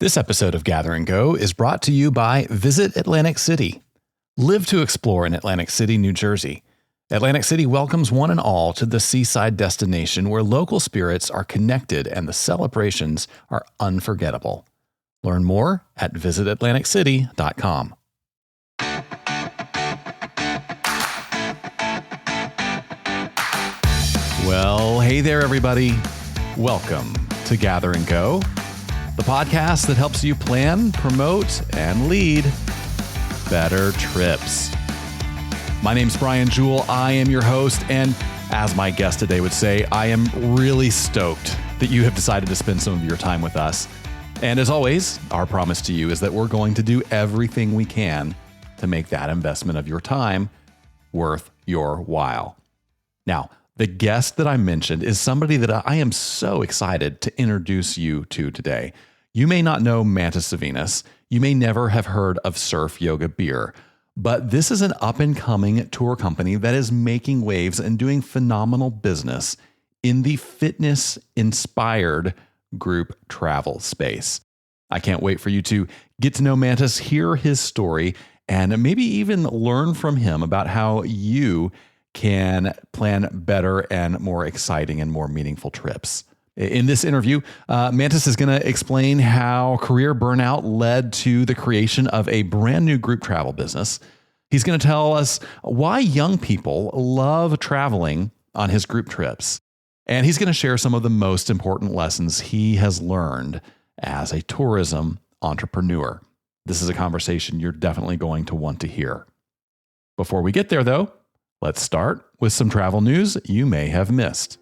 This episode of Gather and Go is brought to you by Visit Atlantic City. Live to explore in Atlantic City, New Jersey. Atlantic City welcomes one and all to the seaside destination where local spirits are connected and the celebrations are unforgettable. Learn more at visitatlanticitycom. Well, hey there, everybody. Welcome to Gather and Go, the podcast that helps you plan, promote, and lead better trips. My name's Brian Jewell. I am your host, and as my guest today would say, I am really stoked that you have decided to spend some of your time with us. And as always, our promise to you is that we're going to do everything we can to make that investment of your time worth your while. Now, the guest that I mentioned is somebody that I am so excited to introduce you to today. You may not know Mantas Zvinas. You may never have heard of SurfYogaBeer, but this is an up-and-coming tour company that is making waves and doing phenomenal business in the fitness-inspired group travel space. I can't wait for you to get to know Mantas, hear his story, and maybe even learn from him about how you can plan better and more exciting and more meaningful trips. In this interview, Mantas is going to explain how career burnout led to the creation of a brand new group travel business. He's going to tell us why young people love traveling on his group trips. And he's going to share some of the most important lessons he has learned as a tourism entrepreneur. This is a conversation you're definitely going to want to hear. Before we get there, though, let's start with some travel news you may have missed.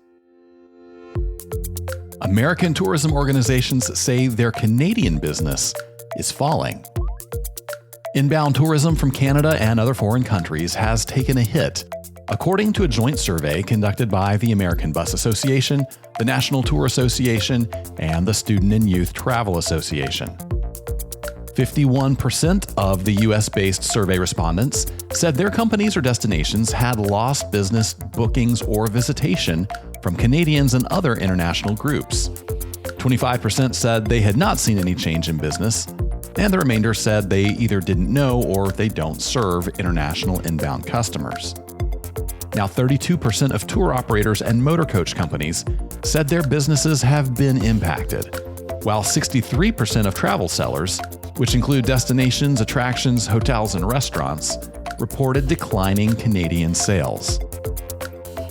American tourism organizations say their Canadian business is falling. Inbound tourism from Canada and other foreign countries has taken a hit, according to a joint survey conducted by the American Bus Association, the National Tour Association, and the Student and Youth Travel Association. 51% of the US-based survey respondents said their companies or destinations had lost business bookings or visitation from Canadians and other international groups. 25% said they had not seen any change in business, and the remainder said they either didn't know or they don't serve international inbound customers. Now, 32% of tour operators and motor coach companies said their businesses have been impacted, while 63% of travel sellers, which include destinations, attractions, hotels, and restaurants, reported declining Canadian sales.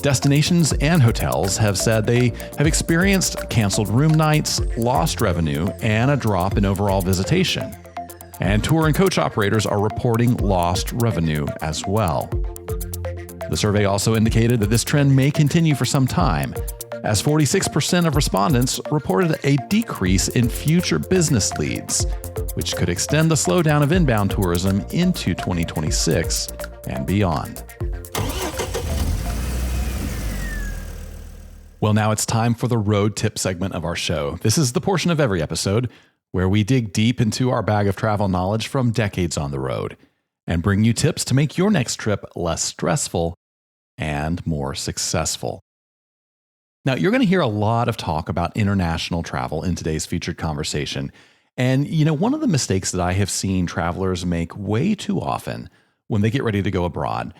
Destinations and hotels have said they have experienced canceled room nights, lost revenue, and a drop in overall visitation. And tour and coach operators are reporting lost revenue as well. The survey also indicated that this trend may continue for some time, as 46% of respondents reported a decrease in future business leads, which could extend the slowdown of inbound tourism into 2026 and beyond. Well, now it's time for the road tip segment of our show. This is the portion of every episode where we dig deep into our bag of travel knowledge from decades on the road and bring you tips to make your next trip less stressful and more successful. Now, you're going to hear a lot of talk about international travel in today's featured conversation. And, one of the mistakes that I have seen travelers make way too often when they get ready to go abroad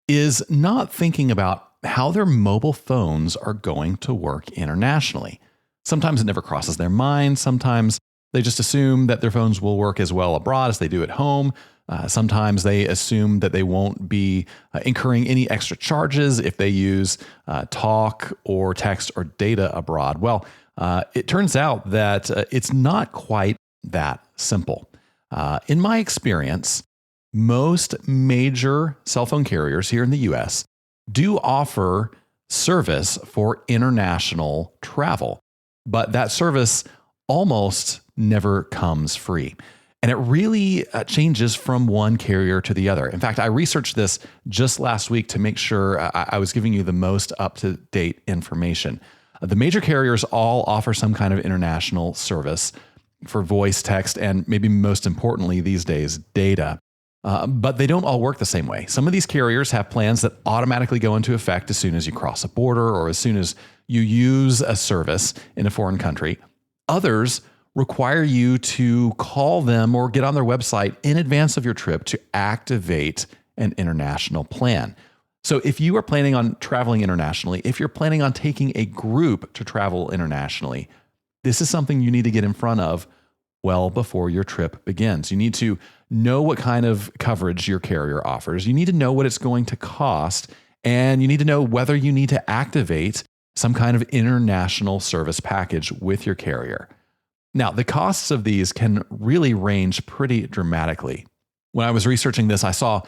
is not thinking about how their mobile phones are going to work internationally. Sometimes it never crosses their mind. Sometimes they just assume that their phones will work as well abroad as they do at home. Sometimes they assume that they won't be incurring any extra charges if they use talk or text or data abroad. Well, it turns out that it's not quite that simple. In my experience, most major cell phone carriers here in the US do offer service for international travel, but that service almost never comes free. And it really changes from one carrier to the other. In fact, I researched this just last week to make sure I was giving you the most up-to-date information. The major carriers all offer some kind of international service for voice, text, and maybe most importantly these days, data. But they don't all work the same way. Some of these carriers have plans that automatically go into effect as soon as you cross a border or as soon as you use a service in a foreign country. Others require you to call them or get on their website in advance of your trip to activate an international plan. So if you are planning on traveling internationally, if you're planning on taking a group to travel internationally, this is something you need to get in front of well before your trip begins. You need to know what kind of coverage your carrier offers. You need to know what it's going to cost, and you need to know whether you need to activate some kind of international service package with your carrier. Now, the costs of these can really range pretty dramatically. When I was researching this, I saw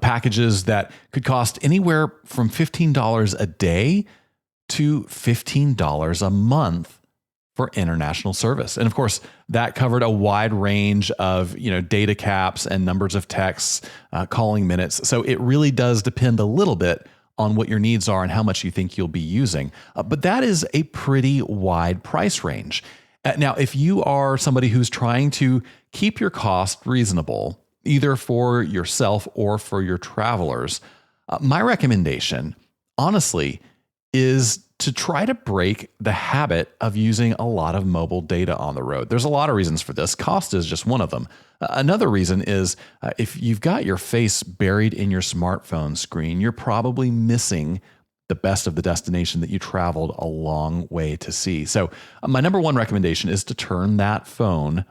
packages that could cost anywhere from $15 a day to $15 a month for international service. And of course, that covered a wide range of data caps and numbers of texts, calling minutes. So it really does depend a little bit on what your needs are and how much you think you'll be using. But that is a pretty wide price range. Now, if you are somebody who's trying to keep your cost reasonable, either for yourself or for your travelers, my recommendation, honestly, is to try to break the habit of using a lot of mobile data on the road. There's a lot of reasons for this. Cost is just one of them. Another reason is if you've got your face buried in your smartphone screen, you're probably missing the best of the destination that you traveled a long way to see. So my number one recommendation is to turn that phone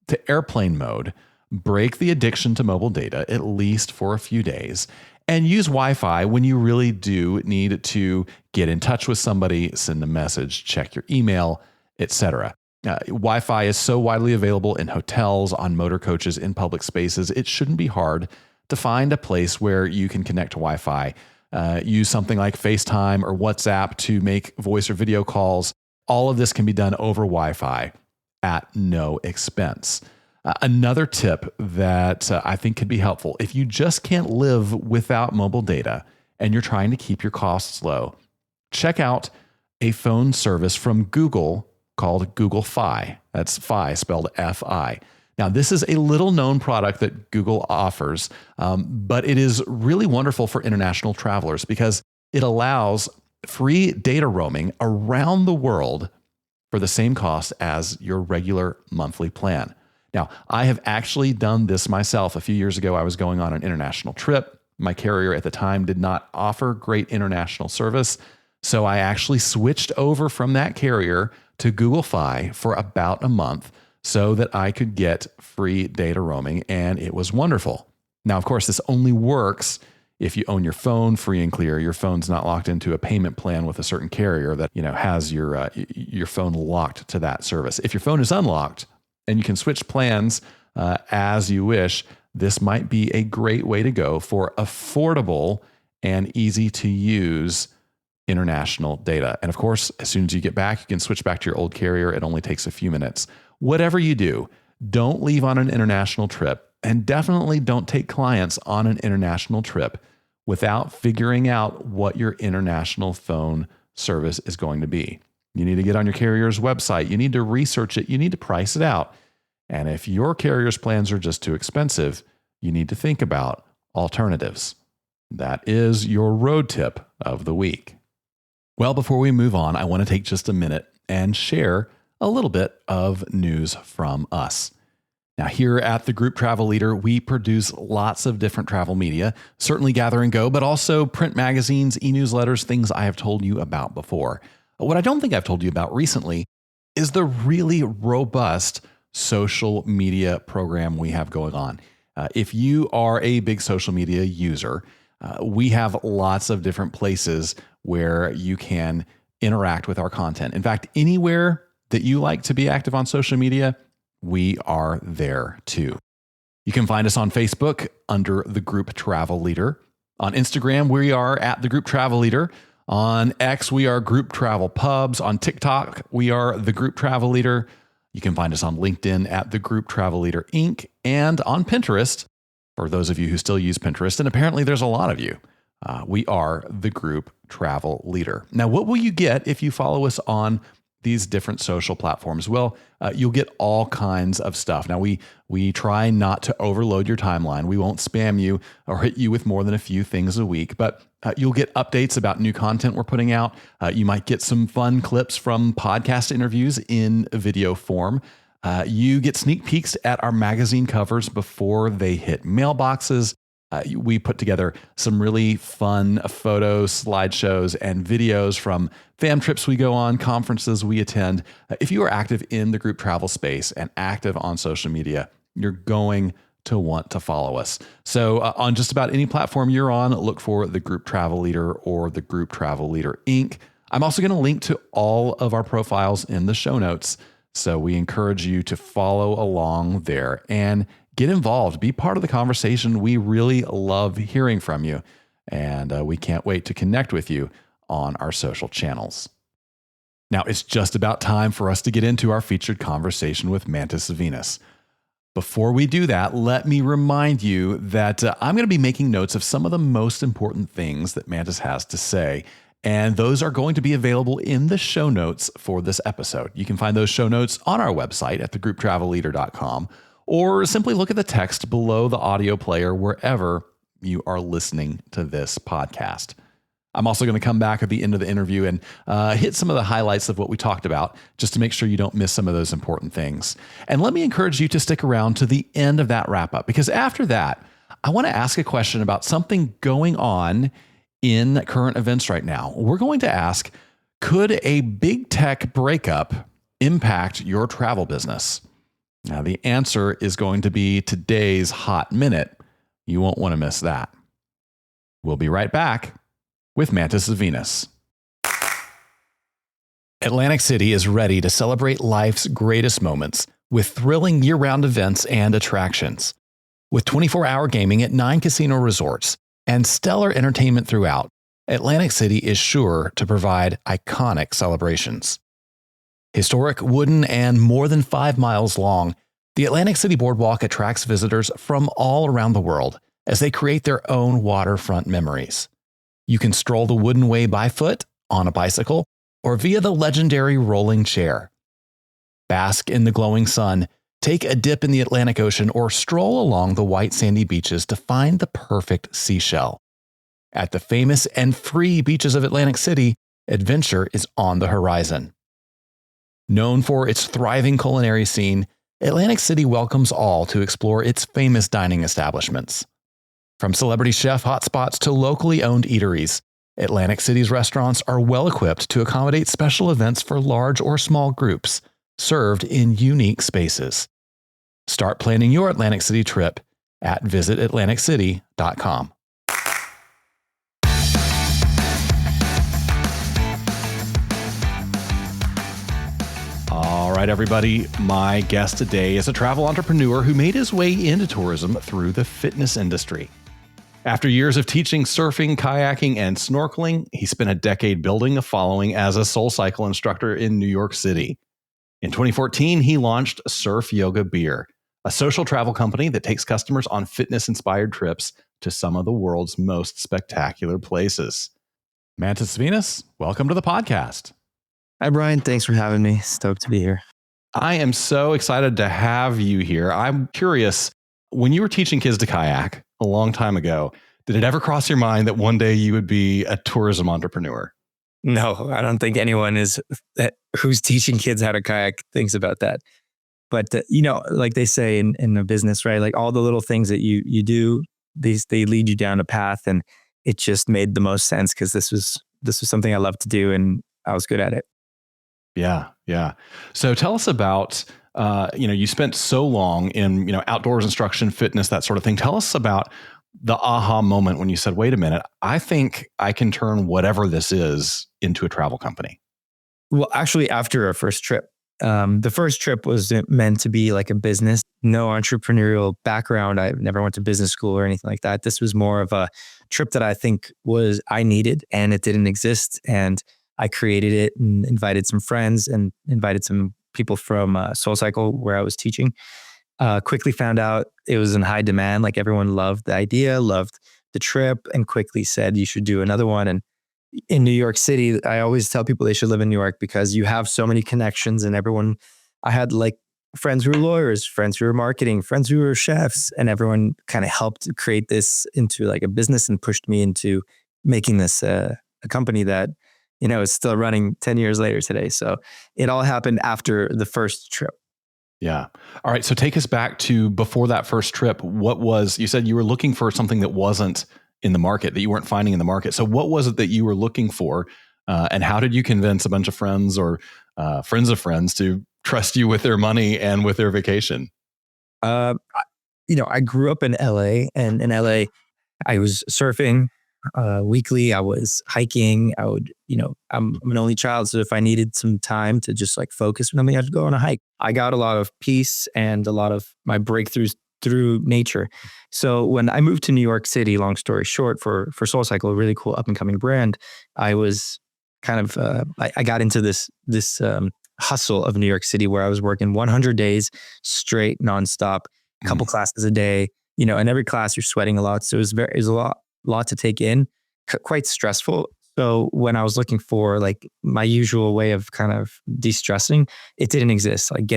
to airplane mode, break the addiction to mobile data, at least for a few days, and use Wi-Fi when you really do need to get in touch with somebody, send a message, check your email, etc. Wi-Fi is so widely available in hotels, on motor coaches, in public spaces. It shouldn't be hard to find a place where you can connect to Wi-Fi. Use something like FaceTime or WhatsApp to make voice or video calls. All of this can be done over Wi-Fi at no expense. Another tip that I think could be helpful, if you just can't live without mobile data and you're trying to keep your costs low, check out a phone service from Google called Google Fi. That's Fi spelled F-I. Now, this is a little known product that Google offers, but it is really wonderful for international travelers because it allows free data roaming around the world for the same cost as your regular monthly plan. Now, I have actually done this myself. A few years ago, I was going on an international trip. My carrier at the time did not offer great international service, so I actually switched over from that carrier to Google Fi for about a month so that I could get free data roaming, and it was wonderful. Now, of course, this only works if you own your phone free and clear. Your phone's not locked into a payment plan with a certain carrier that has your phone locked to that service. If your phone is unlocked and you can switch plans as you wish, this might be a great way to go for affordable and easy to use international data. And of course, as soon as you get back, you can switch back to your old carrier. It only takes a few minutes. Whatever you do, don't leave on an international trip, and definitely don't take clients on an international trip without figuring out what your international phone service is going to be. You need to get on your carrier's website. You need to research it. You need to price it out. And if your carrier's plans are just too expensive, you need to think about alternatives. That is your road tip of the week. Well, before we move on, I want to take just a minute and share a little bit of news from us. Now, here at the Group Travel Leader, we produce lots of different travel media, certainly Gather and Go, but also print magazines, e-newsletters, things I have told you about before. What I don't think I've told you about recently is the really robust social media program we have going on. If you are a big social media user, we have lots of different places where you can interact with our content. In fact, anywhere that you like to be active on social media, we are there too. You can find us on Facebook under the Group Travel Leader. On Instagram, we are at the Group Travel Leader. On X, we are Group Travel Pubs. On TikTok, we are the Group Travel Leader. You can find us on LinkedIn at the Group Travel Leader Inc. and on Pinterest, for those of you who still use Pinterest, and apparently there's a lot of you. We are the Group Travel Leader. Now, what will you get if you follow us on these different social platforms? Well, you'll get all kinds of stuff. Now, we try not to overload your timeline. We won't spam you or hit you with more than a few things a week, but you'll get updates about new content we're putting out. You might get some fun clips from podcast interviews in video form. You get sneak peeks at our magazine covers before they hit mailboxes. We put together some really fun photos, slideshows, and videos from fam trips we go on, conferences we attend. If you are active in the group travel space and active on social media, you're going to want to follow us. So on just about any platform you're on, look for the Group Travel Leader or the Group Travel Leader Inc. I'm also going to link to all of our profiles in the show notes. So we encourage you to follow along there and get involved, be part of the conversation. We really love hearing from you, and we can't wait to connect with you on our social channels. Now, it's just about time for us to get into our featured conversation with Mantas Zvinas. Before we do that, let me remind you that I'm going to be making notes of some of the most important things that Mantas has to say, and those are going to be available in the show notes for this episode. You can find those show notes on our website at thegrouptravelleader.com, or simply look at the text below the audio player wherever you are listening to this podcast. I'm also going to come back at the end of the interview and hit some of the highlights of what we talked about, just to make sure you don't miss some of those important things. And let me encourage you to stick around to the end of that wrap up, because after that, I want to ask a question about something going on in current events right now. We're going to ask, could a big tech breakup impact your travel business? Now, the answer is going to be today's hot minute. You won't want to miss that. We'll be right back with Mantas Zvinas. Atlantic City is ready to celebrate life's greatest moments with thrilling year-round events and attractions. With 24-hour gaming at 9 casino resorts and stellar entertainment throughout, Atlantic City is sure to provide iconic celebrations. Historic, wooden, and more than 5 miles long, the Atlantic City Boardwalk attracts visitors from all around the world as they create their own waterfront memories. You can stroll the wooden way by foot, on a bicycle, or via the legendary rolling chair. Bask in the glowing sun, take a dip in the Atlantic Ocean, or stroll along the white sandy beaches to find the perfect seashell. At the famous and free beaches of Atlantic City, adventure is on the horizon. Known for its thriving culinary scene, Atlantic City welcomes all to explore its famous dining establishments. From celebrity chef hotspots to locally owned eateries, Atlantic City's restaurants are well equipped to accommodate special events for large or small groups, served in unique spaces. Start planning your Atlantic City trip at visitatlanticcity.com. All right, everybody. My guest today is a travel entrepreneur who made his way into tourism through the fitness industry. After years of teaching surfing, kayaking, and snorkeling, he spent a decade building a following as a SoulCycle instructor in New York City. In 2014, he launched SurfYogaBeer, a social travel company that takes customers on fitness-inspired trips to some of the world's most spectacular places. Mantas Zvinas, welcome to the podcast. Hi, Brian. Thanks for having me. Stoked to be here. I am so excited to have you here. I'm curious, when you were teaching kids to kayak a long time ago, did it ever cross your mind that one day you would be a tourism entrepreneur? No, I don't think anyone who's teaching kids how to kayak thinks about that. But, like they say in the business, right? Like all the little things that you do, they lead you down a path. And it just made the most sense because this was something I love to do and I was good at it. Yeah. So tell us about, you spent so long in, outdoors instruction, fitness, that sort of thing. Tell us about the aha moment when you said, wait a minute, I think I can turn whatever this is into a travel company. Well, actually, after our first trip, the first trip was meant to be like a business, no entrepreneurial background. I never went to business school or anything like that. This was more of a trip that I think I needed and it didn't exist. And I created it and invited some friends and invited some people from SoulCycle where I was teaching. Quickly found out it was in high demand. Like everyone loved the idea, loved the trip, and quickly said you should do another one. And in New York City, I always tell people they should live in New York because you have so many connections and everyone. I had like friends who were lawyers, friends who were marketing, friends who were chefs, and everyone kind of helped create this into like a business and pushed me into making this a company that is still running 10 years later today. So it all happened after the first trip. Yeah. All right. So take us back to before that first trip. You said you were looking for something that wasn't in the market, that you weren't finding in the market. So what was it that you were looking for? And how did you convince a bunch of friends or friends of friends to trust you with their money and with their vacation? Uh, I grew up in LA, and in LA, I was surfing weekly. I was hiking. I'm an only child. So if I needed some time to just like focus on something, I'd go on a hike. I got a lot of peace and a lot of my breakthroughs through nature. So when I moved to New York City, long story short, for SoulCycle, a really cool up and coming brand, I was kind of, I got into this hustle of New York City where I was working 100 days straight, nonstop, a couple classes a day, and every class you're sweating a lot. So it was a lot to take in, quite stressful. So when I was looking for like my usual way of kind of de-stressing, it didn't exist. Like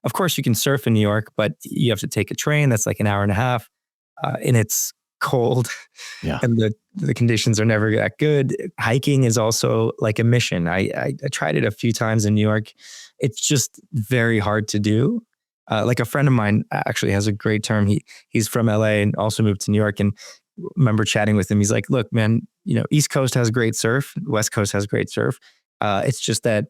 of course you can surf in New York, but you have to take a train that's like an hour and a half, and it's cold. Yeah. And the conditions are never that good. Hiking is also like a mission. I tried it a few times in New York. It's just very hard to do. Like a friend of mine actually has a great term. He's from LA and also moved to New York. And remember chatting with him. He's like, look, man, East Coast has great surf. West Coast has great surf. It's just that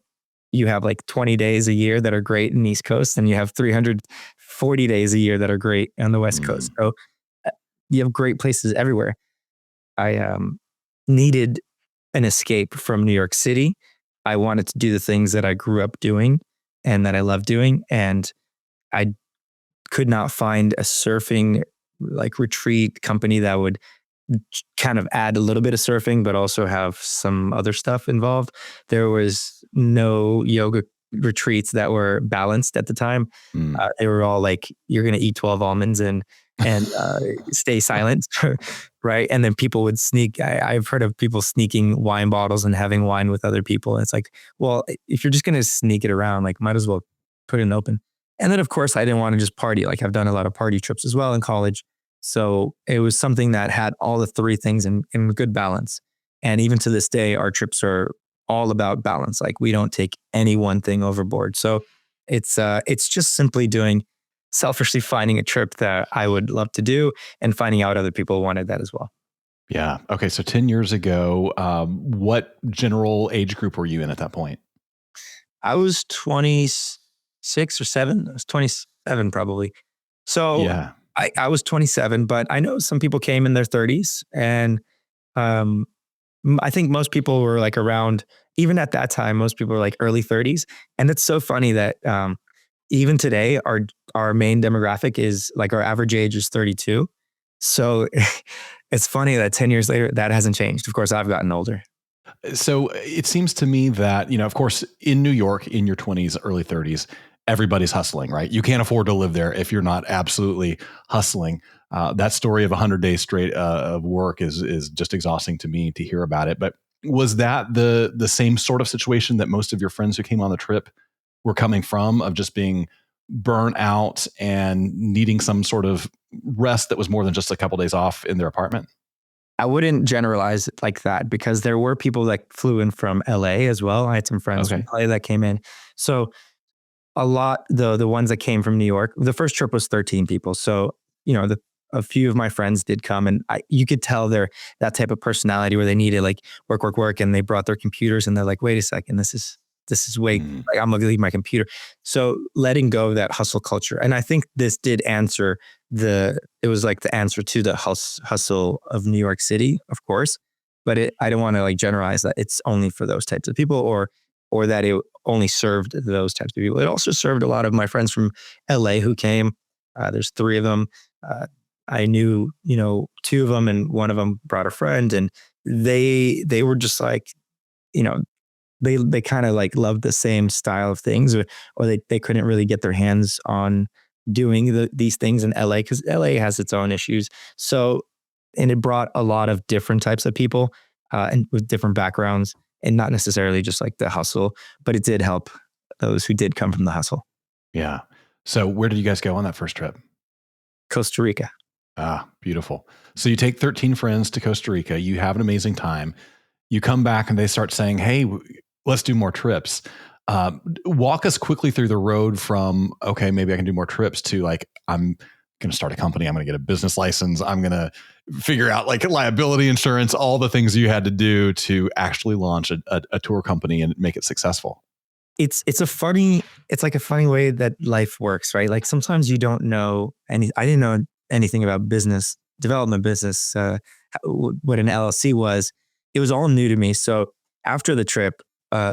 you have like 20 days a year that are great in East Coast, and you have 340 days a year that are great on the West Coast. So you have great places everywhere. I needed an escape from New York City. I wanted to do the things that I grew up doing and that I love doing. And I could not find a surfing like retreat company that would kind of add a little bit of surfing, but also have some other stuff involved. There was no yoga retreats that were balanced at the time. They were all like, you're going to eat 12 almonds and stay silent, right? And then people would sneak. I've heard of people sneaking wine bottles and having wine with other people. And it's like, well, if you're just going to sneak it around, like might as well put it in open. And then of course I didn't want to just party. Like I've done a lot of party trips as well in college. So it was something that had all the three things in good balance. And even to this day, our trips are all about balance. Like we don't take any one thing overboard. So it's just simply selfishly finding a trip that I would love to do and finding out other people wanted that as well. Yeah. Okay. So 10 years ago, what general age group were you in at that point? I was 26 or 7. I was 27 probably. So yeah. I was 27, but I know some people came in their 30s, and I think most people were like around, even at that time, most people were like early 30s. And it's so funny that even today, our main demographic is like our average age is 32. So it's funny that 10 years later, that hasn't changed. Of course, I've gotten older. So it seems to me that, of course, in New York, in your 20s, early 30s, everybody's hustling, right? You can't afford to live there if you're not absolutely hustling. That story of 100 days straight of work is just exhausting to me to hear about it. But was that the same sort of situation that most of your friends who came on the trip were coming from, of just being burnt out and needing some sort of rest that was more than just a couple days off in their apartment? I wouldn't generalize it like that, because there were people that flew in from LA as well. I had some friends from LA that came in. So a lot, the ones that came from New York, the first trip was 13 people. So, a few of my friends did come, and you could tell they're that type of personality where they needed like work. And they brought their computers and they're like, wait a second, this is way, like, I'm going to leave my computer. So letting go of that hustle culture. And I think this did answer it was like the answer to the hustle of New York City, of course, but I don't want to like generalize that it's only for those types of people, or that it only served those types of people. It also served a lot of my friends from LA who came. There's 3 of them. I knew, 2 of them, and one of them brought a friend, and they were just like, they kind of like loved the same style of things, or they couldn't really get their hands on doing these things in LA, because LA has its own issues. So, and it brought a lot of different types of people and with different backgrounds, and not necessarily just like the hustle, but it did help those who did come from the hustle. Yeah. So where did you guys go on that first trip? Costa Rica. Ah, beautiful. So you take 13 friends to Costa Rica. You have an amazing time. You come back and they start saying, hey, let's do more trips. Walk us quickly through the road from, okay, maybe I can do more trips to like, I'm going to start a company. I'm going to get a business license. I'm going to figure out like liability insurance, all the things you had to do to actually launch a tour company and make it successful. It's like a funny way that life works, right? Like sometimes you don't know I didn't know anything about business development, what an LLC was. It was all new to me. So after the trip,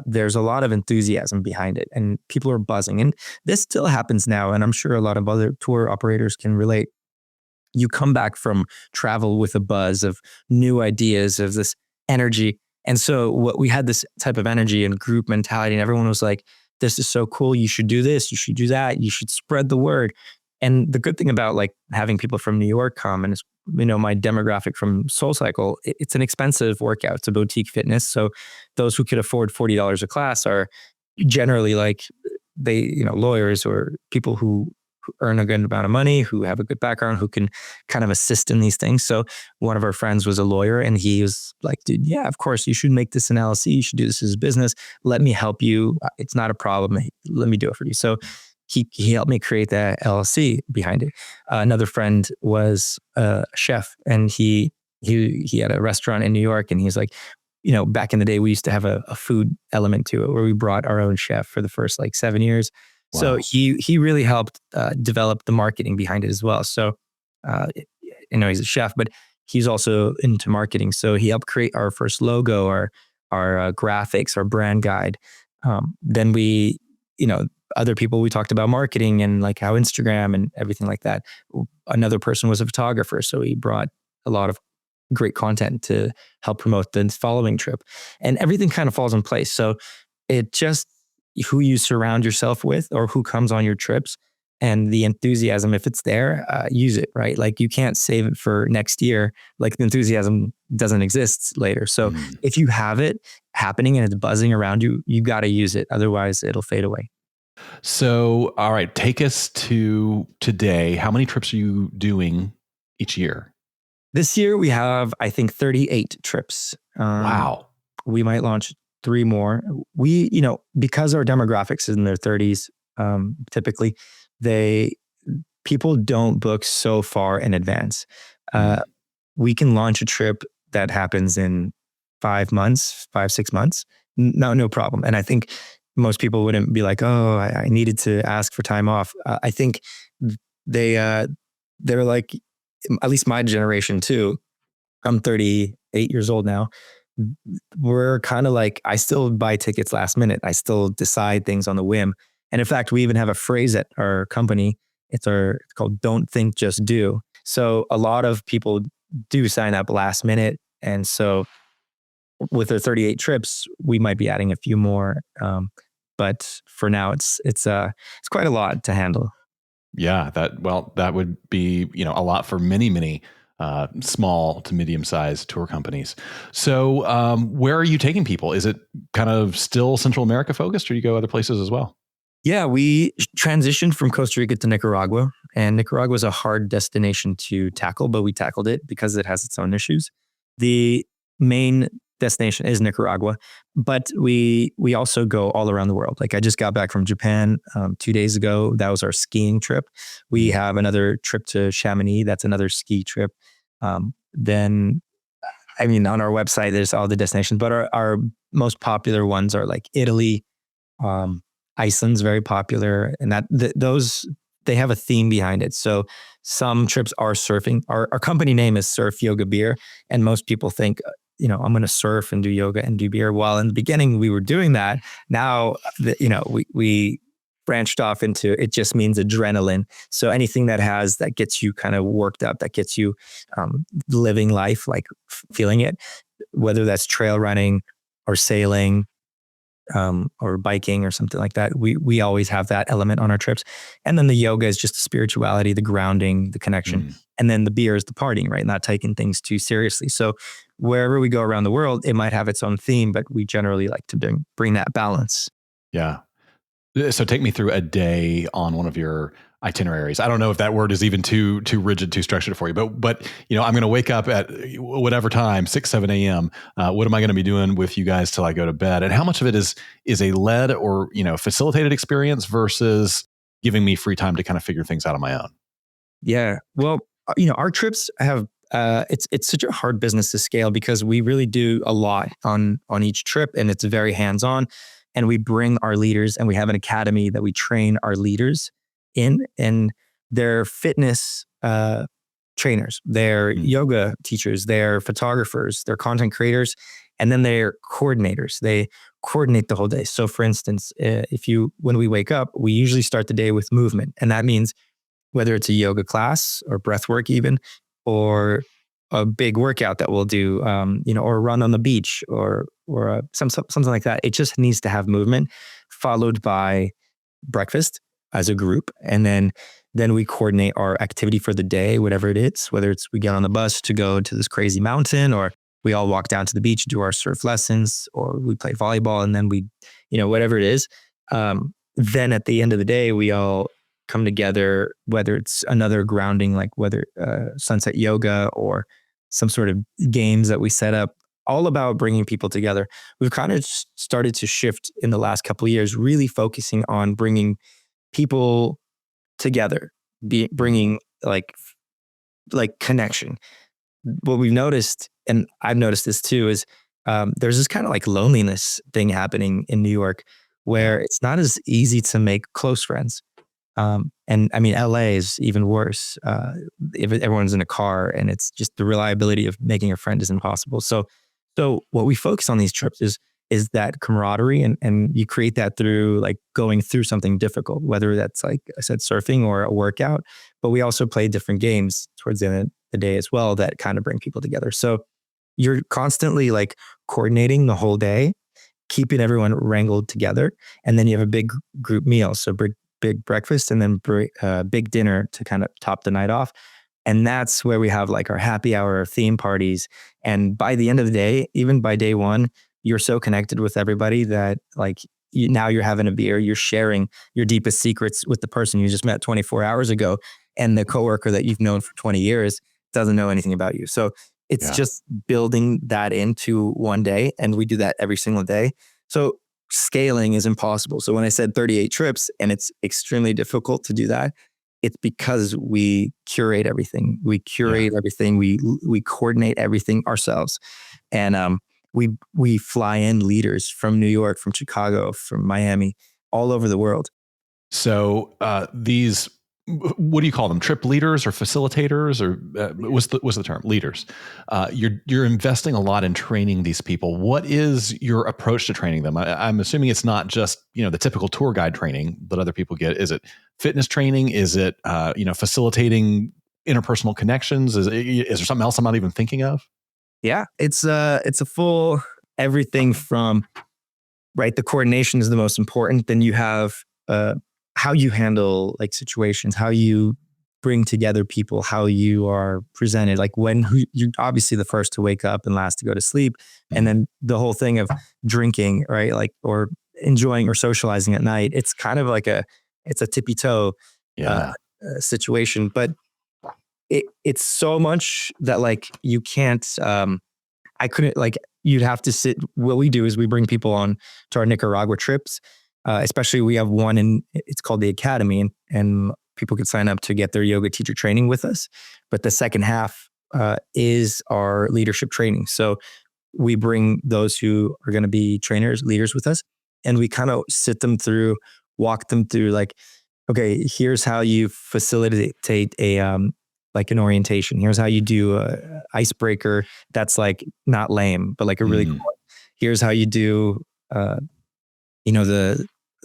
there's a lot of enthusiasm behind it and people are buzzing. And this still happens now. And I'm sure a lot of other tour operators can relate. You come back from travel with a buzz of new ideas, of this energy. And so what we had this type of energy and group mentality, and everyone was like, this is so cool. You should do this. You should do that. You should spread the word. And the good thing about like having people from New York come, and it's, my demographic from SoulCycle, it's an expensive workout. It's a boutique fitness. So those who could afford $40 a class are generally like lawyers or people who earn a good amount of money, who have a good background, who can kind of assist in these things. So one of our friends was a lawyer and he was like, dude, yeah, of course you should make this an LLC. You should do this as a business. Let me help you. It's not a problem. Let me do it for you. So he helped me create that LLC behind it. Another friend was a chef and he had a restaurant in New York and he's like, back in the day, we used to have a food element to it where we brought our own chef for the first like 7 years. Wow. So he really helped develop the marketing behind it as well. So, he's a chef, but he's also into marketing. So he helped create our first logo, our graphics, our brand guide. Then we, other people, we talked about marketing and like how Instagram and everything like that. Another person was a photographer. So he brought a lot of great content to help promote the following trip, and everything kind of falls in place. So it just who you surround yourself with or who comes on your trips and the enthusiasm, if it's there, use it, right? Like you can't save it for next year. Like the enthusiasm doesn't exist later. So if you have it happening and it's buzzing around you, you got to use it. Otherwise it'll fade away. So, all right, take us to today. How many trips are you doing each year? This year we have, I think, 38 trips. Wow. We might launch 3 more. We, because our demographics is in their 30s, typically, people don't book so far in advance. We can launch a trip that happens in 5 months, 6 months. No problem. And I think most people wouldn't be like, oh, I needed to ask for time off. I think they're like, at least my generation too. I'm 38 years old now. We're kind of like, I still buy tickets last minute. I still decide things on the whim. And in fact, we even have a phrase at our company. It's called "Don't think, just do." So a lot of people do sign up last minute. And so with our 38 trips, we might be adding a few more. But for now, it's quite a lot to handle. Yeah, that would be, a lot for many small to medium-sized tour companies. So where are you taking people? Is it kind of still Central America focused, or do you go other places as well? Yeah, we transitioned from Costa Rica to Nicaragua, and Nicaragua is a hard destination to tackle, but we tackled it because it has its own issues. The main destination is Nicaragua, but we also go all around the world. Like I just got back from Japan 2 days ago. That was our skiing trip. We have another trip to Chamonix. That's another ski trip. Then, on our website, there's all the destinations, but our most popular ones are like Italy, Iceland's very popular, and those they have a theme behind it. So some trips are surfing. Our company name is SurfYogaBeer, and most people think, I'm going to surf and do yoga and do beer. While in the beginning we were doing that, now we branched off into it just means adrenaline. So anything that gets you kind of worked up, that gets you living life, like feeling it, whether that's trail running or sailing, or biking or something like that. We always have that element on our trips. And then the yoga is just the spirituality, the grounding, the connection. And then the beer is the partying, right? Not taking things too seriously. So wherever we go around the world, it might have its own theme, but we generally like to bring that balance. Yeah. So take me through a day on one of your itineraries. I don't know if that word is even too rigid, too structured for you, but I'm going to wake up at whatever time, 6, 7 a.m. What am I going to be doing with you guys till I go to bed? And how much of it is a led or, facilitated experience versus giving me free time to kind of figure things out on my own? Yeah. Well, our trips have, it's such a hard business to scale because we really do a lot on each trip, and it's very hands-on. And we bring our leaders, and we have an academy that we train our leaders in, and they're fitness trainers, they're yoga teachers, they're photographers, they're content creators, and then they're coordinators. They coordinate the whole day. So for instance, when we wake up, we usually start the day with movement. And that means whether it's a yoga class or breath work even, or a big workout that we'll do, or a run on the beach or something like that. It just needs to have movement, followed by breakfast as a group. And then we coordinate our activity for the day, whatever it is, whether it's we get on the bus to go to this crazy mountain, or we all walk down to the beach, do our surf lessons, or we play volleyball, and then we, whatever it is. Then at the end of the day, we all come together, whether it's another grounding, like whether sunset yoga or some sort of games that we set up, all about bringing people together. We've kind of started to shift in the last couple of years, really focusing on bringing people together, bringing like connection. What we've noticed, and I've noticed this too, is there's this kind of like loneliness thing happening in New York where it's not as easy to make close friends. And I mean, LA is even worse. If everyone's in a car, and it's just the reliability of making a friend is impossible. So what we focus on these trips is that camaraderie, and you create that through like going through something difficult, whether that's like I said, surfing or a workout, but we also play different games towards the end of the day as well that kind of bring people together. So you're constantly like coordinating the whole day, keeping everyone wrangled together. And then you have a big group meal. So big breakfast, and then big dinner to kind of top the night off. And that's where we have like our happy hour theme parties. And by the end of the day, even by day one, you're so connected with everybody that like now you're having a beer, you're sharing your deepest secrets with the person you just met 24 hours ago. And the coworker that you've known for 20 years doesn't know anything about you. So it's just building that into one day. And we do that every single day. So scaling is impossible. So when I said 38 trips and it's extremely difficult to do that, it's because we curate everything. We curate everything. We coordinate everything ourselves. And we fly in leaders from New York, from Chicago, from Miami, all over the world. So these, what do you call them? Trip leaders or facilitators, or what's the term? Leaders. You're investing a lot in training these people. What is your approach to training them? I'm assuming it's not just the typical tour guide training that other people get. Is it fitness training? Is it facilitating interpersonal connections? Is there something else I'm not even thinking of? Yeah, it's a full everything from right. The coordination is the most important. Then you have how you handle like situations, how you bring together people, how you are presented, like when you're obviously the first to wake up and last to go to sleep. And then the whole thing of drinking, right? Like, or enjoying or socializing at night. It's kind of like it's a tippy toe situation, but it's so much that like you can't, I couldn't like, you'd have to sit. What we do is we bring people on to our Nicaragua trips. Especially we have one it's called the Academy, and people could sign up to get their yoga teacher training with us. But the second half is our leadership training. So we bring those who are going to be leaders with us, and we kind of walk them through like, okay, here's how you facilitate like an orientation. Here's how you do a icebreaker that's like not lame, but like a really cool one. Here's how you do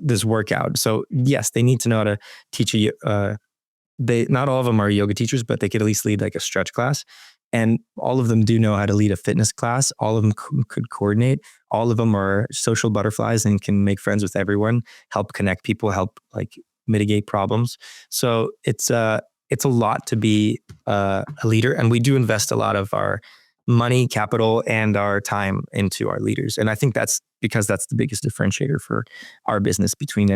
this workout. So yes, they need to know how to teach you. Not all of them are yoga teachers, but they could at least lead like a stretch class. And all of them do know how to lead a fitness class. All of them could coordinate. All of them are social butterflies and can make friends with everyone, help connect people, help like mitigate problems. So it's a lot to be a leader. And we do invest a lot of our money, capital, and our time into our leaders. And I think that's because that's the biggest differentiator for our business between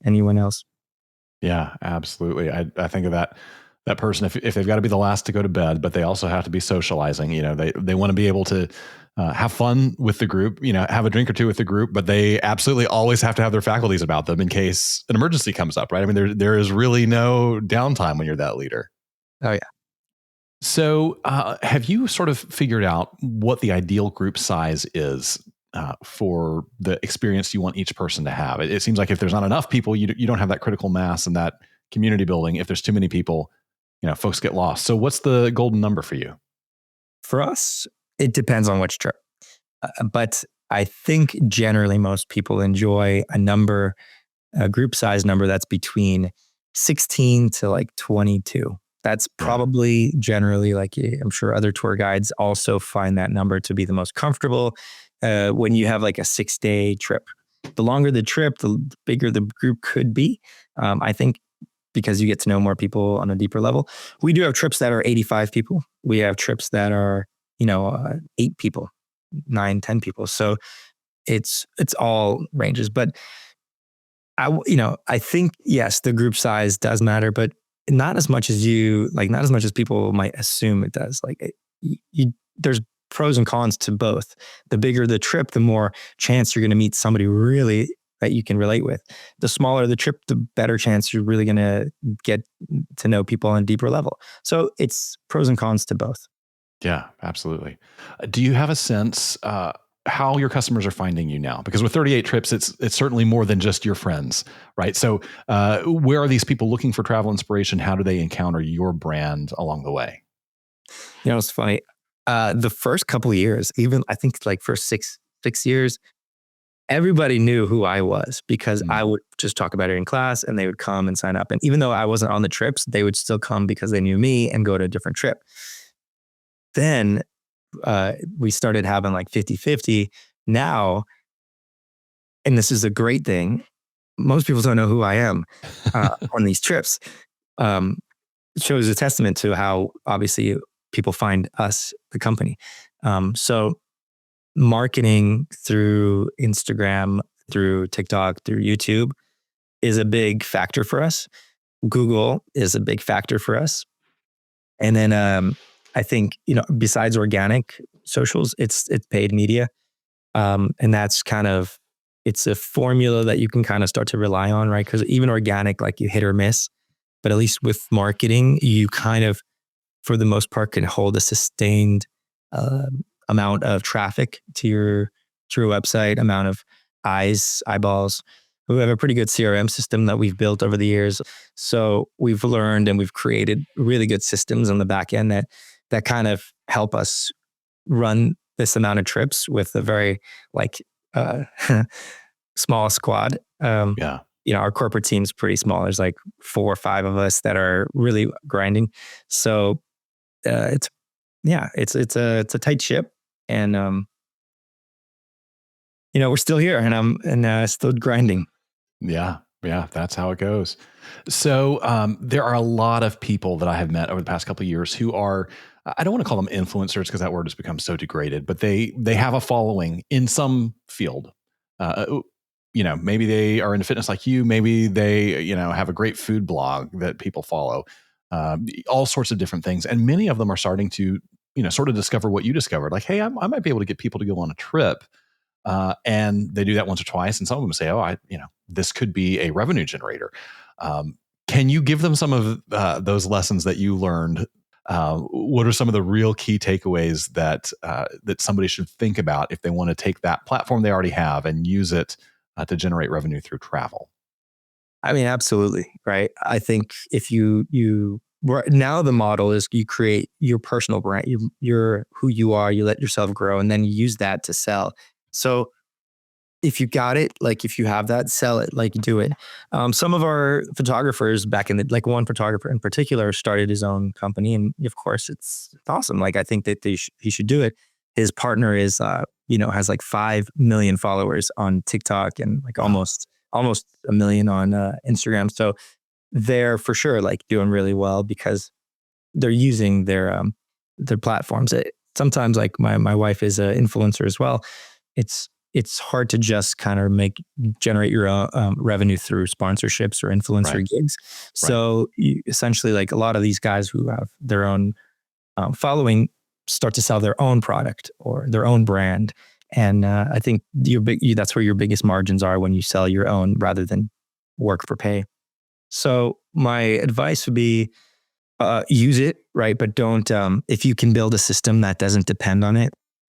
anyone else. Yeah, absolutely. I think of that person, if they've got to be the last to go to bed, but they also have to be socializing. They want to be able to have fun with the group. Have a drink or two with the group, but they absolutely always have to have their faculties about them in case an emergency comes up. Right? I mean, there is really no downtime when you're that leader. Oh yeah. So, have you sort of figured out what the ideal group size is for the experience you want each person to have? It seems like if there's not enough people, you don't have that critical mass and that community building. If there's too many people, folks get lost. So, what's the golden number for you? For us, it depends on which trip. But I think generally most people enjoy a group size number that's between 16 to like 22. That's probably generally, like, I'm sure other tour guides also find that number to be the most comfortable when you have like a 6-day trip. The longer the trip, the bigger the group could be. I think because you get to know more people on a deeper level. We do have trips that are 85 people. We have trips that are, 8 people, 9, 10 people. So it's all ranges. But I think, yes, the group size does matter, but not as much as people might assume it does. Like there's pros and cons to both. The bigger the trip, the more chance you're going to meet somebody really that you can relate with. The smaller the trip, the better chance you're really going to get to know people on a deeper level. So it's pros and cons to both. Yeah, absolutely. Do you have a sense how your customers are finding you now? Because with 38 trips, it's certainly more than just your friends, right? So where are these people looking for travel inspiration? How do they encounter your brand along the way? It's funny. The first couple of years, even I think like first six years, everybody knew who I was because I would just talk about it in class and they would come and sign up. And even though I wasn't on the trips, they would still come because they knew me and go to a different trip. Then we started having like 50-50 now. And this is a great thing. Most people don't know who I am on these trips. It shows a testament to how obviously people find us, the company. So marketing through Instagram, through TikTok, through YouTube is a big factor for us. Google is a big factor for us. And then I think, besides organic socials, it's paid media. And that's it's a formula that you can kind of start to rely on, right? Because even organic, like you hit or miss, but at least with marketing, you kind of, for the most part, can hold a sustained amount of traffic to your website, amount of eyeballs. We have a pretty good CRM system that we've built over the years. So we've learned and we've created really good systems on the back end that kind of help us run this amount of trips with a very small squad. Our corporate team's pretty small. There's like 4 or 5 of us that are really grinding. So it's a tight ship, and we're still here, and I'm still grinding. Yeah, that's how it goes. So there are a lot of people that I have met over the past couple of years who are, I don't want to call them influencers because that word has become so degraded, but they have a following in some field. Maybe they are into fitness like you. Maybe they, have a great food blog that people follow. All sorts of different things. And many of them are starting to, sort of discover what you discovered. Like, hey, I might be able to get people to go on a trip. And they do that once or twice. And some of them say, oh, this could be a revenue generator. Can you give them some of those lessons that you learned? What are some of the real key takeaways that somebody should think about if they want to take that platform they already have and use it to generate revenue through travel? I mean, absolutely. Right. I think if now the model is you create your personal brand, you're who you are, you let yourself grow, and then you use that to sell. So if you got it, like if you have that, sell it, like do it. Some of our photographers back in one photographer in particular started his own company, and of course it's awesome. Like I think that he should do it. His partner is, has like 5 million followers on TikTok and like almost 1 million on Instagram. So they're for sure like doing really well because they're using their platforms. Sometimes like my wife is an influencer as well. It's it's hard to just kind of generate your own revenue through sponsorships or influencer gigs. So you, essentially, like a lot of these guys who have their own following start to sell their own product or their own brand. And I think that's where your biggest margins are when you sell your own rather than work for pay. So my advice would be use it, right? But don't, if you can build a system that doesn't depend on it.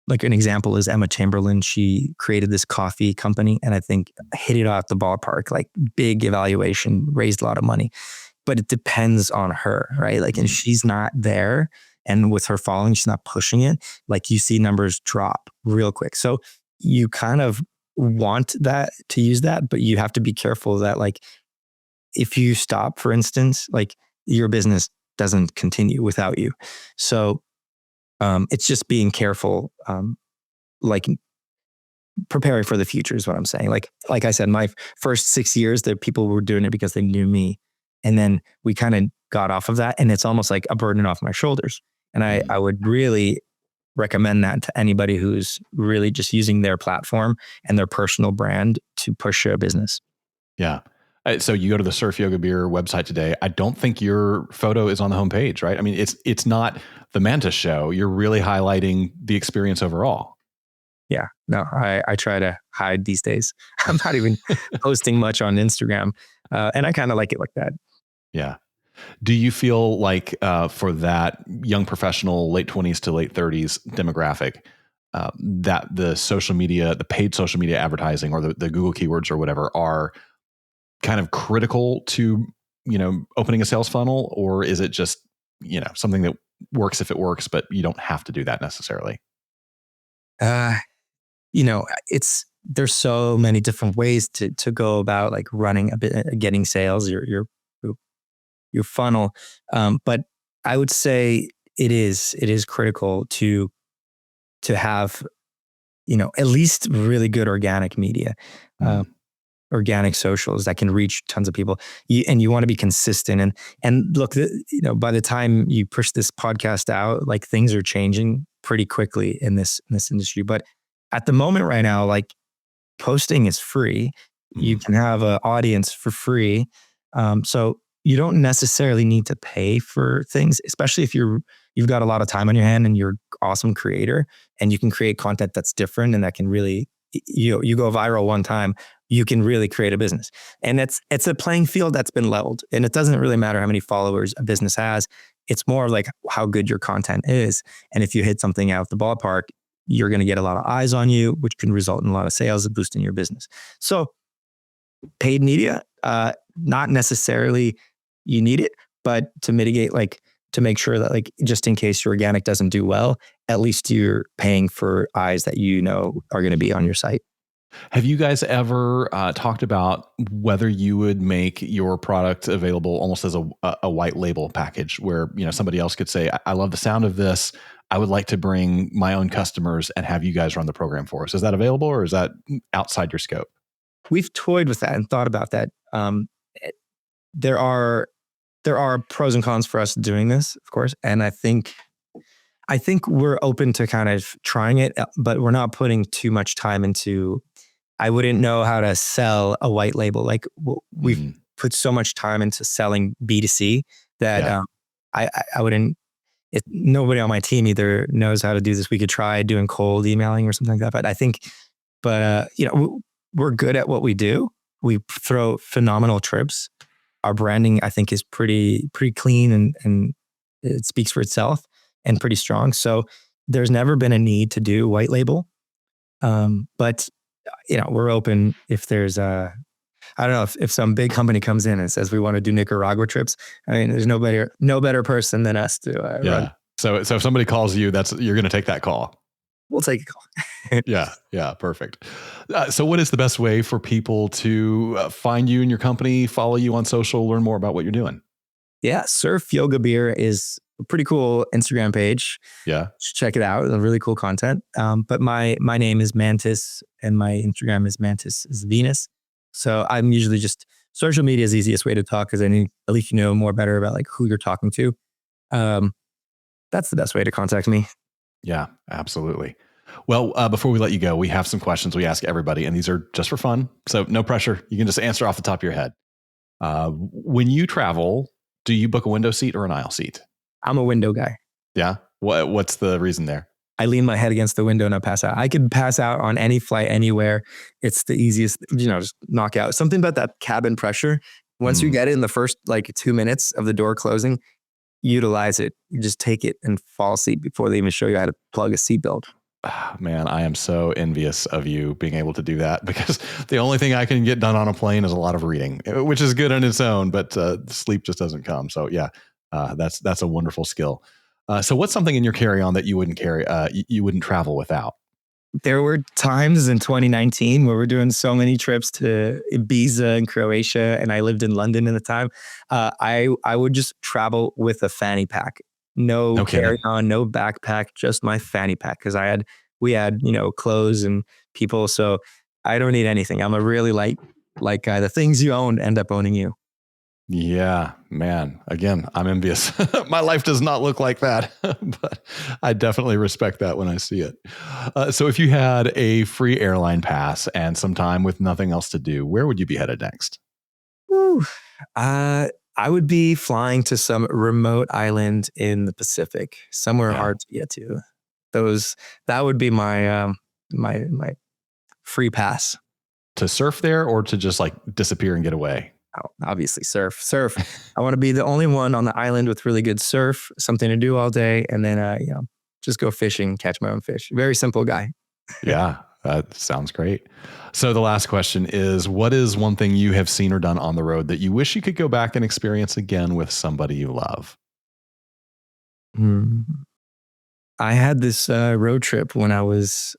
Like an example is Emma Chamberlain. She created this coffee company and I think hit it out the ballpark, like big evaluation, raised a lot of money, but it depends on her, right? Like, and she's not there. And with her following, she's not pushing it. Like you see numbers drop real quick. So you kind of want that to use that, but you have to be careful that like, if you stop, for instance, like your business doesn't continue without you. So it's just being careful, like preparing for the future is what I'm saying. Like I said, my first 6 years, the people were doing it because they knew me. And then we kind of got off of that and it's almost like a burden off my shoulders. And I would really recommend that to anybody who's really just using their platform and their personal brand to push a business. Yeah. So you go to the SurfYogaBeer website today. I don't think your photo is on the homepage, right? I mean, it's not the Mantas show. You're really highlighting the experience overall. Yeah, no, I try to hide these days. I'm not even posting much on Instagram. And I kind of like it like that. Yeah. Do you feel like for that young professional, late 20s to late 30s demographic, that the social media, the paid social media advertising or the Google keywords or whatever are kind of critical to, opening a sales funnel? Or is it just, something that works if it works, but you don't have to do that necessarily? There's so many different ways to go about like running a bit, getting sales, your funnel. But I would say it is critical to have, at least really good organic media. Organic socials that can reach tons of people, and you want to be consistent. And look, by the time you push this podcast out, like things are changing pretty quickly in this industry. But at the moment right now, like posting is free. You can have an audience for free. So you don't necessarily need to pay for things, especially if you've got a lot of time on your hand and you're an awesome creator and you can create content that's different and that can really, you go viral one time, you can really create a business. And it's a playing field that's been leveled. And it doesn't really matter how many followers a business has. It's more like how good your content is. And if you hit something out the ballpark, you're going to get a lot of eyes on you, which can result in a lot of sales and boosting your business. So paid media, not necessarily you need it, but to mitigate, like to make sure that like, just in case your organic doesn't do well, at least you're paying for eyes that are going to be on your site. Have you guys ever talked about whether you would make your product available almost as a white label package where, somebody else could say, I love the sound of this. I would like to bring my own customers and have you guys run the program for us. Is that available or is that outside your scope? We've toyed with that and thought about that. There are pros and cons for us doing this, of course. And I think we're open to kind of trying it, but we're not putting too much time into. I wouldn't know how to sell a white label. Like we've put so much time into selling B2C that I wouldn't. Nobody on my team either knows how to do this. We could try doing cold emailing or something like that. But we're good at what we do. We throw phenomenal trips. Our branding, I think, is pretty clean and it speaks for itself and pretty strong. So there's never been a need to do white label. But we're open if there's I don't know if some big company comes in and says we want to do Nicaragua trips. I mean, there's no better person than us to run. So if somebody calls you, you're going to take that call. We'll take a call. Yeah, perfect. So what is the best way for people to find you and your company, follow you on social, learn more about what you're doing? Yeah, SurfYogaBeer is a pretty cool Instagram page. Yeah. Check it out. It's really cool content. But my name is Mantas and my Instagram is Mantas Zvinas. So I'm usually just, social media is the easiest way to talk because at least you know more better about like who you're talking to. That's the best way to contact me. Yeah, absolutely. Well, before we let you go, we have some questions we ask everybody, and these are just for fun. So no pressure. You can just answer off the top of your head. When you travel, do you book a window seat or an aisle seat? I'm a window guy. Yeah. What's the reason there? I lean my head against the window and I pass out. I could pass out on any flight anywhere. It's the easiest, just knock out. Something about that cabin pressure. Once you get it in the first 2 minutes of the door closing, utilize it. You just take it and fall asleep before they even show you how to plug a seatbelt. Man, I am so envious of you being able to do that, because the only thing I can get done on a plane is a lot of reading, which is good on its own, but sleep just doesn't come. So yeah, that's a wonderful skill. So what's something in your carry-on that you wouldn't carry, you wouldn't travel without? There were times in 2019 where we're doing so many trips to Ibiza and Croatia, and I lived in London at the time. I would just travel with a fanny pack. No carry-on, no backpack, just my fanny pack, because we had clothes and people, so I don't need anything. I'm a really light guy. The things you own end up owning you. Yeah, man. Again, I'm envious. My life does not look like that, but I definitely respect that when I see it. So if you had a free airline pass and some time with nothing else to do, where would you be headed next? I would be flying to some remote island in the Pacific, somewhere hard to get to. That would be my my free pass. To surf there, or to just disappear and get away? Oh, obviously surf. I want to be the only one on the island with really good surf, something to do all day, and then just go fishing, catch my own fish. Very simple guy. Yeah, that sounds great. So the last question is, what is one thing you have seen or done on the road that you wish you could go back and experience again with somebody you love? I had this road trip when I was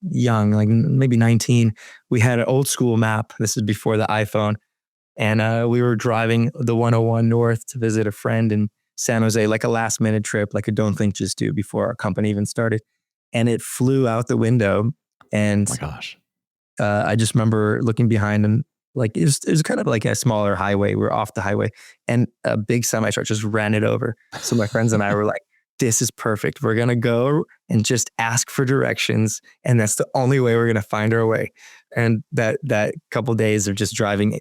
young, maybe 19. We had an old school map. This is before the iPhone. And we were driving the 101 north to visit a friend in San Jose, like a last minute trip, like a don't think, just do, before our company even started. And it flew out the window. And oh my gosh. I just remember looking behind, and it was kind of like a smaller highway. We were off the highway, and a big semi truck just ran it over. So my friends and I were like, this is perfect. We're going to go and just ask for directions. And that's the only way we're going to find our way. And that couple days of just driving,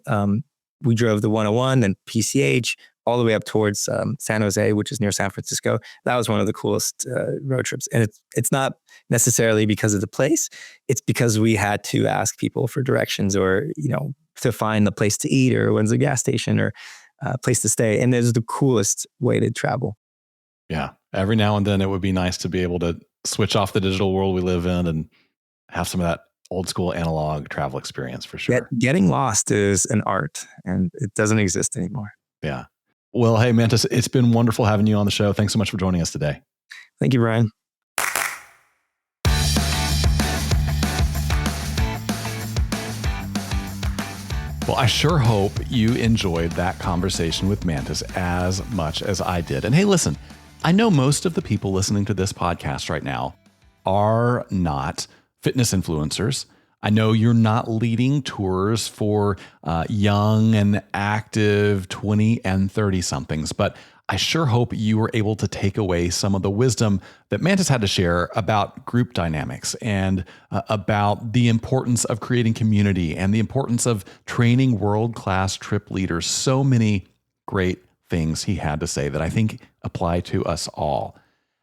we drove the 101 and PCH all the way up towards San Jose, which is near San Francisco. That was one of the coolest road trips. And it's not necessarily because of the place. It's because we had to ask people for directions, or, to find the place to eat, or when's the gas station, or place to stay. And it's the coolest way to travel. Yeah. Every now and then it would be nice to be able to switch off the digital world we live in and have some of that old school analog travel experience, for sure. Getting lost is an art, and it doesn't exist anymore. Yeah. Well, hey, Mantas, it's been wonderful having you on the show. Thanks so much for joining us today. Thank you, Ryan. Well, I sure hope you enjoyed that conversation with Mantas as much as I did. And hey, listen, I know most of the people listening to this podcast right now are not fitness influencers. I know you're not leading tours for young and active 20 and 30 somethings, but I sure hope you were able to take away some of the wisdom that Mantas had to share about group dynamics, and about the importance of creating community, and the importance of training world-class trip leaders. So many great things he had to say that I think apply to us all.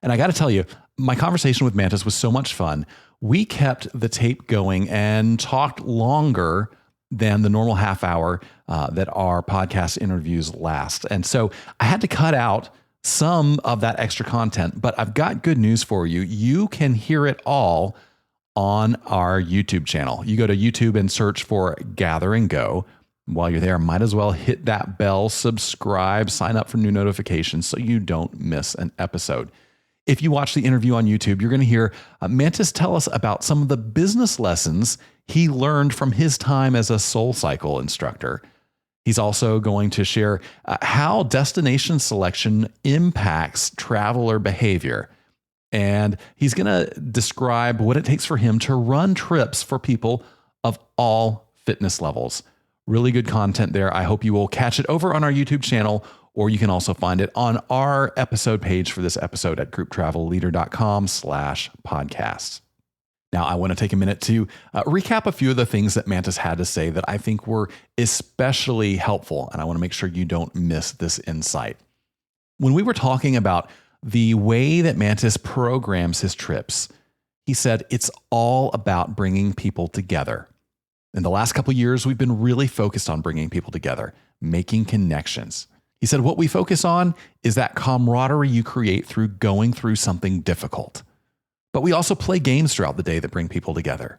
And I got to tell you, my conversation with Mantas was so much fun. We kept the tape going and talked longer than the normal half hour that our podcast interviews last. And so I had to cut out some of that extra content, but I've got good news for you. You can hear it all on our YouTube channel. You go to YouTube and search for Gather and Go. While you're there, might as well hit that bell, subscribe, sign up for new notifications so you don't miss an episode. If you watch the interview on YouTube, you're going to hear Mantas tell us about some of the business lessons he learned from his time as a SoulCycle instructor. He's also going to share how destination selection impacts traveler behavior. And he's going to describe what it takes for him to run trips for people of all fitness levels. Really good content there. I hope you will catch it over on our YouTube channel, or you can also find it on our episode page for this episode at grouptravelleader.com/podcast. Now, I want to take a minute to recap a few of the things that Mantas had to say that I think were especially helpful, and I want to make sure you don't miss this insight. When we were talking about the way that Mantas programs his trips, he said it's all about bringing people together. In the last couple of years, we've been really focused on bringing people together, making connections. He said what we focus on is that camaraderie you create through going through something difficult. But we also play games throughout the day that bring people together.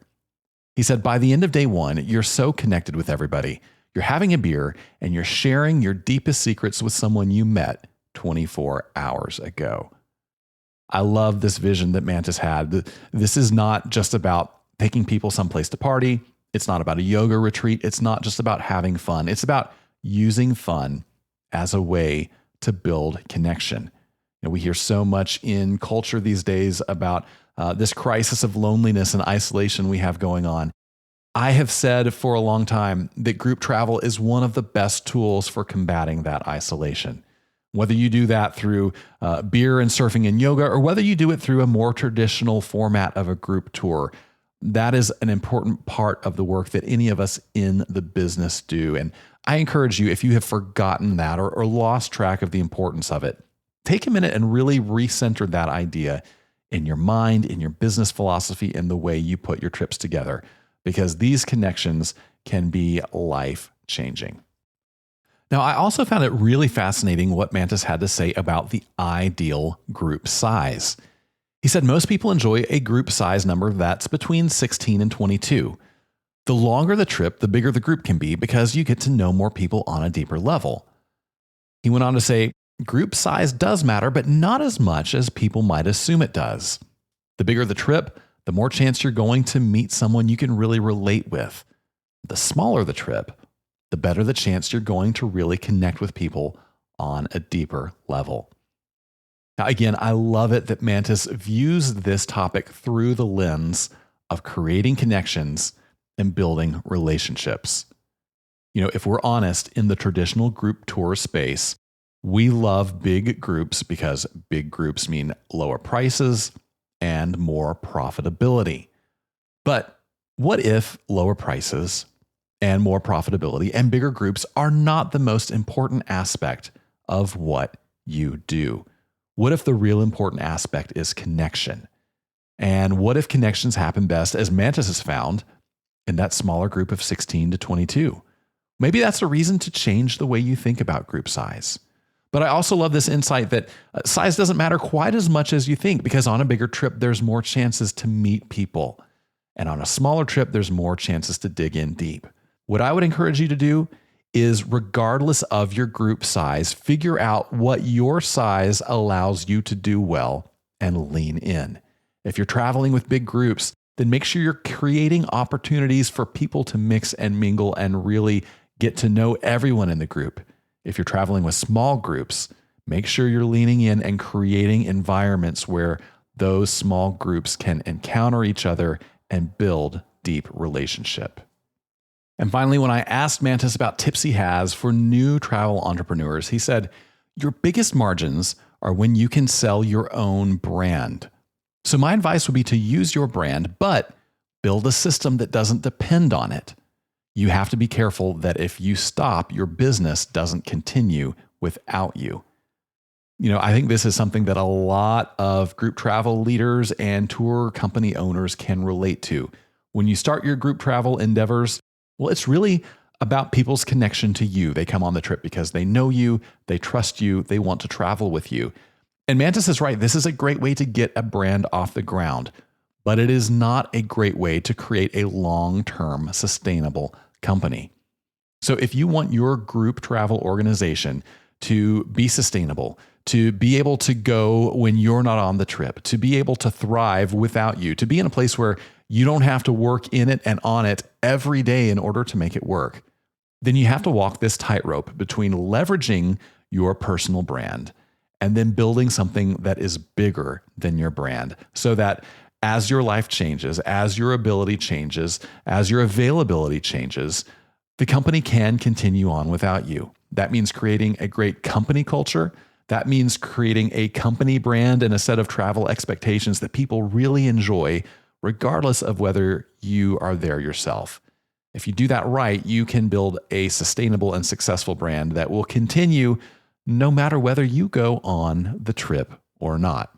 He said by the end of day one, you're so connected with everybody. You're having a beer and you're sharing your deepest secrets with someone you met 24 hours ago. I love this vision that Mantas had. This is not just about taking people someplace to party. It's not about a yoga retreat. It's not just about having fun. It's about using fun as a way to build connection. We hear so much in culture these days about this crisis of loneliness and isolation we have going on. I have said for a long time that group travel is one of the best tools for combating that isolation. Whether you do that through beer and surfing and yoga, or whether you do it through a more traditional format of a group tour, that is an important part of the work that any of us in the business do. And I encourage you, if you have forgotten that or lost track of the importance of it, take a minute and really recenter that idea in your mind, in your business philosophy, in the way you put your trips together, because these connections can be life-changing. Now, I also found it really fascinating what Mantas had to say about the ideal group size. He said most people enjoy a group size number that's between 16 and 22. The longer the trip, the bigger the group can be because you get to know more people on a deeper level. He went on to say, group size does matter, but not as much as people might assume it does. The bigger the trip, the more chance you're going to meet someone you can really relate with. The smaller the trip, the better the chance you're going to really connect with people on a deeper level. Now, again, I love it that Mantas views this topic through the lens of creating connections and building relationships. If we're honest, in the traditional group tour space, we love big groups because big groups mean lower prices and more profitability. But what if lower prices and more profitability and bigger groups are not the most important aspect of what you do? What if the real important aspect is connection? And what if connections happen best, as Mantas has found, in that smaller group of 16 to 22? Maybe that's a reason to change the way you think about group size. But I also love this insight that size doesn't matter quite as much as you think, because on a bigger trip, there's more chances to meet people. And on a smaller trip, there's more chances to dig in deep. What I would encourage you to do is, regardless of your group size, figure out what your size allows you to do well and lean in. If you're traveling with big groups, then make sure you're creating opportunities for people to mix and mingle and really get to know everyone in the group. If you're traveling with small groups, make sure you're leaning in and creating environments where those small groups can encounter each other and build deep relationship. And finally, when I asked Mantas about tips he has for new travel entrepreneurs, he said, your biggest margins are when you can sell your own brand. So my advice would be to use your brand, but build a system that doesn't depend on it. You have to be careful that if you stop, your business doesn't continue without you. I think this is something that a lot of group travel leaders and tour company owners can relate to. When you start your group travel endeavors, well, it's really about people's connection to you. They come on the trip because they know you, they trust you, they want to travel with you. And Mantas is right. This is a great way to get a brand off the ground, but it is not a great way to create a long-term sustainable company. So if you want your group travel organization to be sustainable, to be able to go when you're not on the trip, to be able to thrive without you, to be in a place where you don't have to work in it and on it every day in order to make it work, then you have to walk this tightrope between leveraging your personal brand and then building something that is bigger than your brand, so that as your life changes, as your ability changes, as your availability changes, the company can continue on without you. That means creating a great company culture. That means creating a company brand and a set of travel expectations that people really enjoy, regardless of whether you are there yourself. If you do that right, you can build a sustainable and successful brand that will continue no matter whether you go on the trip or not.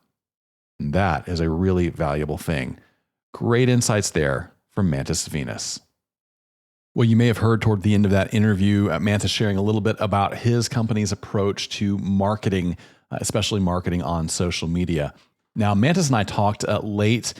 And that is a really valuable thing. Great insights there from Mantas Zvinas. Well, you may have heard toward the end of that interview, Mantas sharing a little bit about his company's approach to marketing, especially marketing on social media. Now, Mantas and I talked late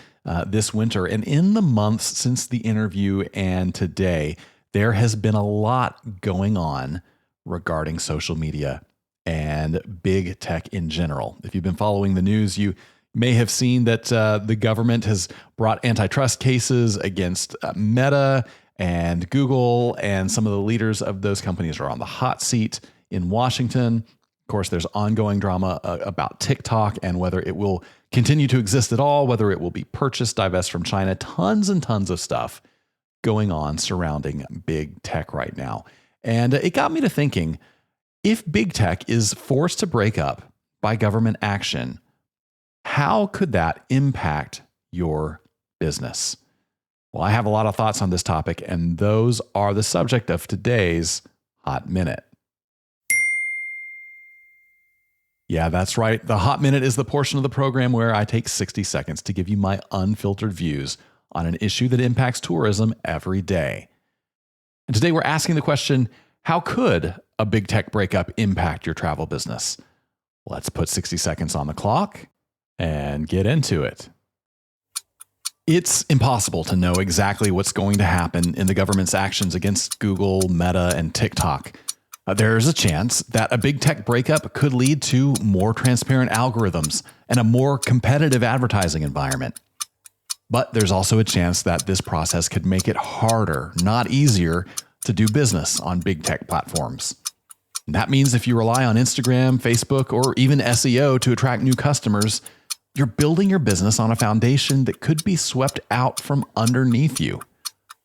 this winter, and in the months since the interview and today, there has been a lot going on regarding social media and big tech in general. If you've been following the news, you may have seen that the government has brought antitrust cases against Meta and Google, and some of the leaders of those companies are on the hot seat in Washington. Of course, there's ongoing drama about TikTok and whether it will continue to exist at all, whether it will be purchased, divest from China. Tons and tons of stuff going on surrounding big tech right now. And it got me to thinking, if big tech is forced to break up by government action, how could that impact your business? Well, I have a lot of thoughts on this topic, and those are the subject of today's Hot Minute. Yeah, that's right. The Hot Minute is the portion of the program where I take 60 seconds to give you my unfiltered views on an issue that impacts tourism every day. And today we're asking the question, how could a big tech breakup impact your travel business? Let's put 60 seconds on the clock and get into it. It's impossible to know exactly what's going to happen in the government's actions against Google, Meta, and TikTok. There's a chance that a big tech breakup could lead to more transparent algorithms and a more competitive advertising environment. But there's also a chance that this process could make it harder, not easier, to do business on big tech platforms. And that means if you rely on Instagram, Facebook, or even SEO to attract new customers, you're building your business on a foundation that could be swept out from underneath you.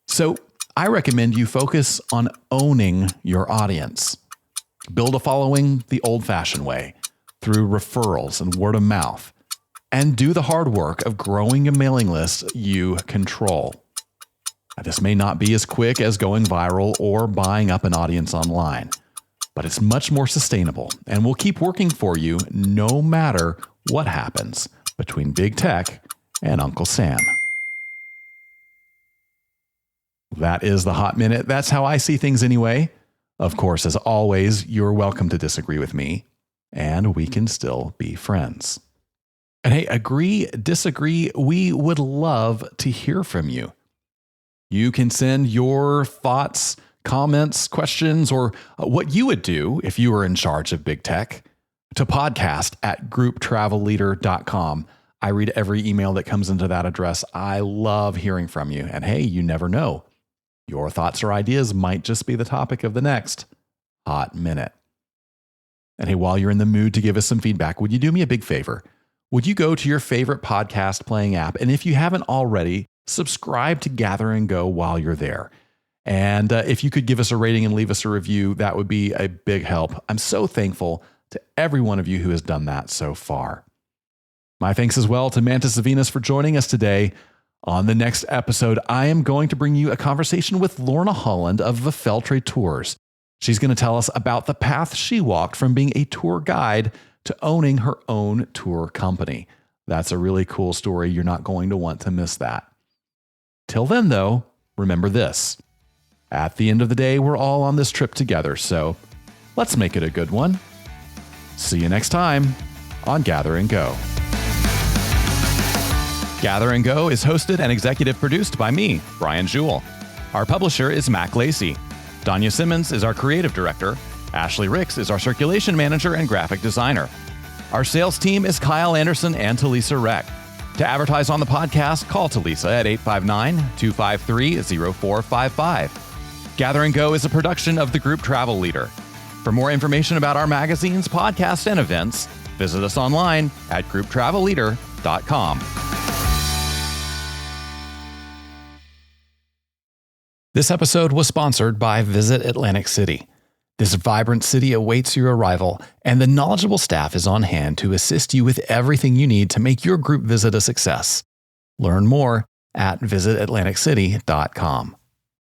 So I recommend you focus on owning your audience. Build a following the old-fashioned way, through referrals and word of mouth, and do the hard work of growing a mailing list you control. Now, this may not be as quick as going viral or buying up an audience online, but it's much more sustainable and will keep working for you no matter what happens between big tech and Uncle Sam. That is the Hot Minute. That's how I see things anyway. Of course, as always, you're welcome to disagree with me, and we can still be friends. And hey, agree, disagree, we would love to hear from you. You can send your thoughts, comments, questions, or what you would do if you were in charge of big tech to podcast@grouptravelleader.com. I read every email that comes into that address. I love hearing from you. And hey, you never know. Your thoughts or ideas might just be the topic of the next Hot Minute. And hey, while you're in the mood to give us some feedback, would you do me a big favor? Would you go to your favorite podcast playing app? And if you haven't already, subscribe to Gather and Go while you're there. And if you could give us a rating and leave us a review, that would be a big help. I'm so thankful to every one of you who has done that so far. My thanks as well to Mantas Zvinas for joining us today. On the next episode, I am going to bring you a conversation with Lorna Holland of Veltre Tours. She's going to tell us about the path she walked from being a tour guide to owning her own tour company. That's a really cool story. You're not going to want to miss that. Till then, though, remember this. At the end of the day, we're all on this trip together, so let's make it a good one. See you next time on Gather and Go. Gather and Go is hosted and executive produced by me, Brian Jewell. Our publisher is Mac Lacey. Danya Simmons is our creative director. Ashley Ricks is our circulation manager and graphic designer. Our sales team is Kyle Anderson and Talisa Reck. To advertise on the podcast, call Talisa at 859-253-0455. Gather and Go is a production of the Group Travel Leader. For more information about our magazines, podcasts, and events, visit us online at grouptravelleader.com. This episode was sponsored by Visit Atlantic City. This vibrant city awaits your arrival, and the knowledgeable staff is on hand to assist you with everything you need to make your group visit a success. Learn more at visitatlanticitycity.com.